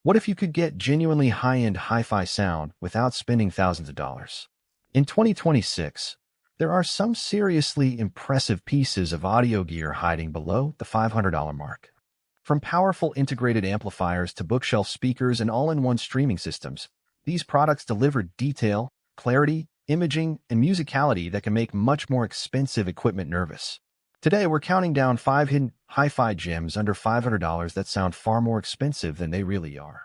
What if you could get genuinely high-end hi-fi sound without spending thousands of dollars? In 2026, there are some seriously impressive pieces of audio gear hiding below the $500 mark. From powerful integrated amplifiers to bookshelf speakers and all-in-one streaming systems, these products deliver detail, clarity, imaging, and musicality that can make much more expensive equipment nervous. Today, we're counting down 5 hidden hi-fi gems under $500 that sound far more expensive than they really are.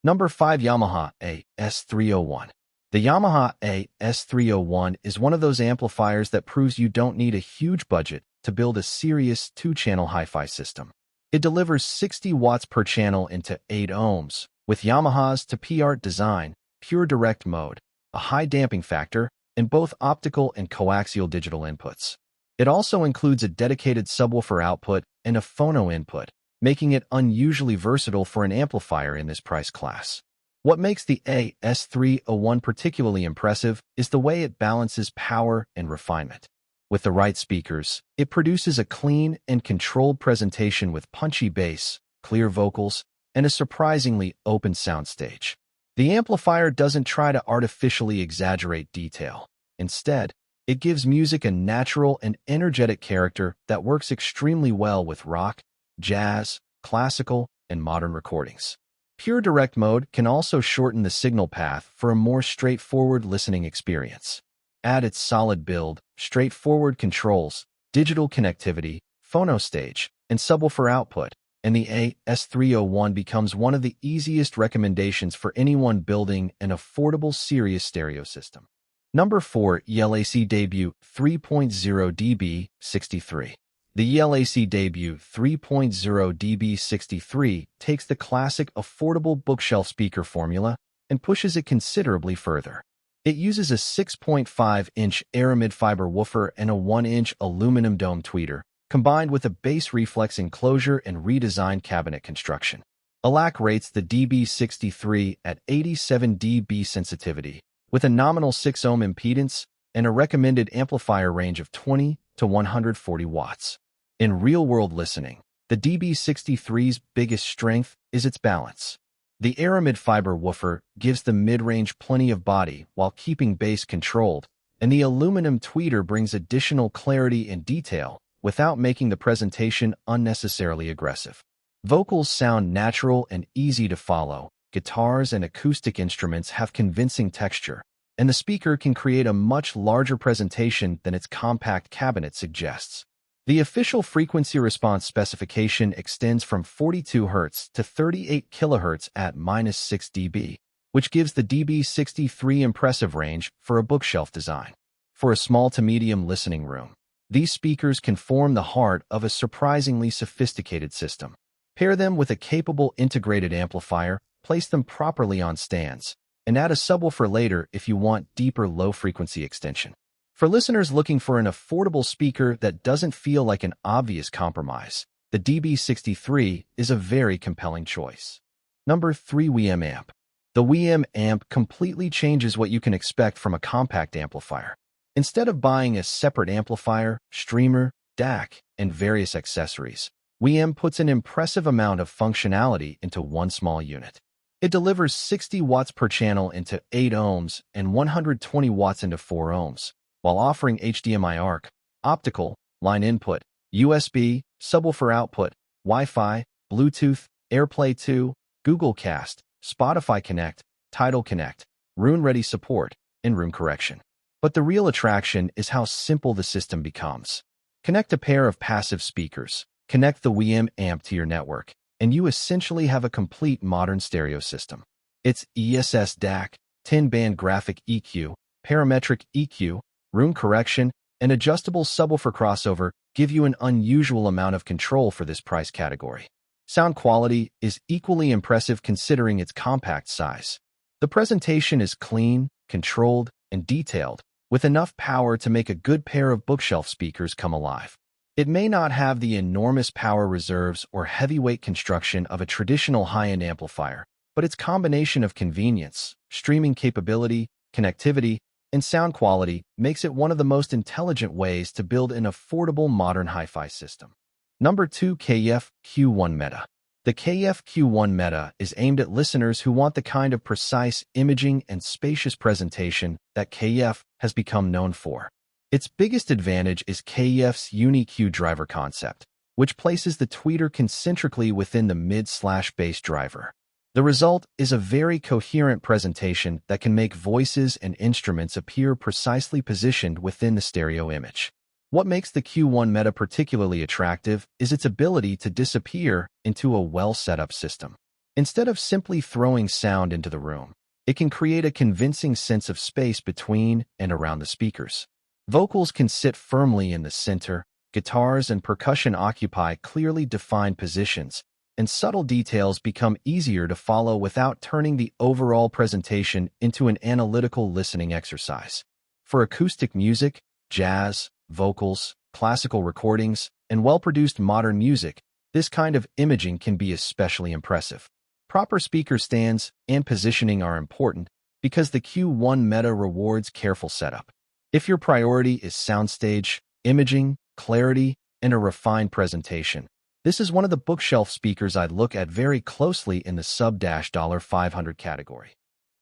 Number 5. Yamaha A-S301. The Yamaha A-S301 is one of those amplifiers that proves you don't need a huge budget to build a serious 2-channel hi-fi system. It delivers 60 watts per channel into 8 ohms, with Yamaha's to PR design, pure direct mode, a high damping factor, and both optical and coaxial digital inputs. It also includes a dedicated subwoofer output and a phono input, making it unusually versatile for an amplifier in this price class. What makes the A-S301 particularly impressive is the way it balances power and refinement. With the right speakers, it produces a clean and controlled presentation with punchy bass, clear vocals, and a surprisingly open soundstage. The amplifier doesn't try to artificially exaggerate detail. Instead, it gives music a natural and energetic character that works extremely well with rock, jazz, classical, and modern recordings. Pure direct mode can also shorten the signal path for a more straightforward listening experience. Add its solid build, straightforward controls, digital connectivity, phono stage, and subwoofer output, and the A-S301 becomes one of the easiest recommendations for anyone building an affordable serious stereo system. Number 4. ELAC Debut 3.0 dB63. The ELAC Debut 3.0 dB63 takes the classic affordable bookshelf speaker formula and pushes it considerably further. It uses a 6.5-inch aramid fiber woofer and a 1-inch aluminum dome tweeter, combined with a bass reflex enclosure and redesigned cabinet construction. ELAC rates the DB63 at 87 dB sensitivity, with a nominal 6 ohm impedance and a recommended amplifier range of 20 to 140 watts. In real-world listening, the DB63's biggest strength is its balance. The aramid fiber woofer gives the mid-range plenty of body while keeping bass controlled, and the aluminum tweeter brings additional clarity and detail without making the presentation unnecessarily aggressive. Vocals sound natural and easy to follow. Guitars and acoustic instruments have convincing texture, and the speaker can create a much larger presentation than its compact cabinet suggests. The official frequency response specification extends from 42 Hz to 38 kHz at -6 dB, which gives the DB63 impressive range for a bookshelf design. For a small to medium listening room, these speakers can form the heart of a surprisingly sophisticated system. Pair them with a capable integrated amplifier, place them properly on stands, and add a subwoofer later if you want deeper low-frequency extension. For listeners looking for an affordable speaker that doesn't feel like an obvious compromise, the DB63 is a very compelling choice. Number 3. WiiM Amp. The WiiM Amp completely changes what you can expect from a compact amplifier. Instead of buying a separate amplifier, streamer, DAC, and various accessories, WiiM puts an impressive amount of functionality into one small unit. It delivers 60 watts per channel into 8 ohms and 120 watts into 4 ohms, while offering HDMI ARC, optical, line input, USB, subwoofer output, Wi-Fi, Bluetooth, AirPlay 2, Google Cast, Spotify Connect, Tidal Connect, Room-ready support, and room correction. But the real attraction is how simple the system becomes. Connect a pair of passive speakers, connect the WiiM Amp to your network, and you essentially have a complete modern stereo system. Its ESS DAC, 10-band graphic EQ, parametric EQ, room correction, and adjustable subwoofer crossover give you an unusual amount of control for this price category. Sound quality is equally impressive considering its compact size. The presentation is clean, controlled, and detailed, with enough power to make a good pair of bookshelf speakers come alive. It may not have the enormous power reserves or heavyweight construction of a traditional high-end amplifier, but its combination of convenience, streaming capability, connectivity, and sound quality makes it one of the most intelligent ways to build an affordable modern hi-fi system. Number 2. KEF Q1 Meta. The KEF Q1 Meta is aimed at listeners who want the kind of precise imaging and spacious presentation that KEF has become known for. Its biggest advantage is KEF's Uni-Q driver concept, which places the tweeter concentrically within the mid/bass driver. The result is a very coherent presentation that can make voices and instruments appear precisely positioned within the stereo image. What makes the Q1 Meta particularly attractive is its ability to disappear into a well-set-up system. Instead of simply throwing sound into the room, it can create a convincing sense of space between and around the speakers. Vocals can sit firmly in the center, guitars and percussion occupy clearly defined positions, and subtle details become easier to follow without turning the overall presentation into an analytical listening exercise. For acoustic music, jazz, vocals, classical recordings, and well-produced modern music, this kind of imaging can be especially impressive. Proper speaker stands and positioning are important because the Q1 Meta rewards careful setup. If your priority is soundstage, imaging, clarity, and a refined presentation, this is one of the bookshelf speakers I'd look at very closely in the sub-$500 category.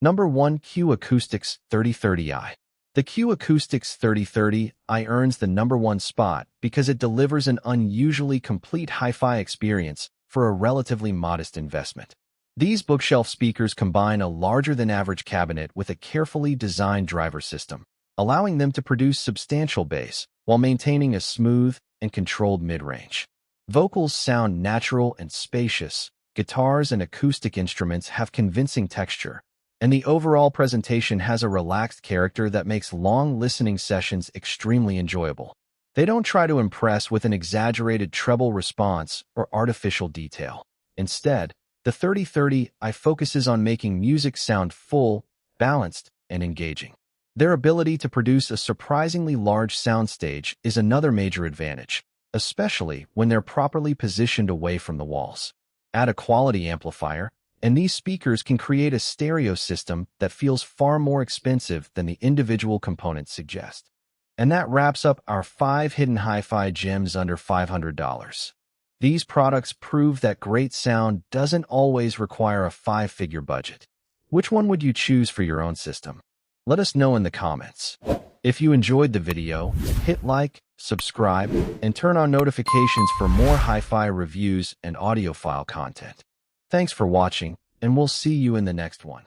Number 1. Q Acoustics 3030i. The Q Acoustics 3030i earns the number 1 spot because it delivers an unusually complete hi-fi experience for a relatively modest investment. These bookshelf speakers combine a larger-than-average cabinet with a carefully designed driver system, allowing them to produce substantial bass while maintaining a smooth and controlled mid-range. Vocals sound natural and spacious, guitars and acoustic instruments have convincing texture, and the overall presentation has a relaxed character that makes long listening sessions extremely enjoyable. They don't try to impress with an exaggerated treble response or artificial detail. Instead, the 3030i focuses on making music sound full, balanced, and engaging. Their ability to produce a surprisingly large soundstage is another major advantage, especially when they're properly positioned away from the walls. Add a quality amplifier, and these speakers can create a stereo system that feels far more expensive than the individual components suggest. And that wraps up our 5 hidden hi-fi gems under $500. These products prove that great sound doesn't always require a 5-figure budget. Which one would you choose for your own system? Let us know in the comments. If you enjoyed the video, hit like, subscribe, and turn on notifications for more hi-fi reviews and audiophile content. Thanks for watching, and we'll see you in the next one.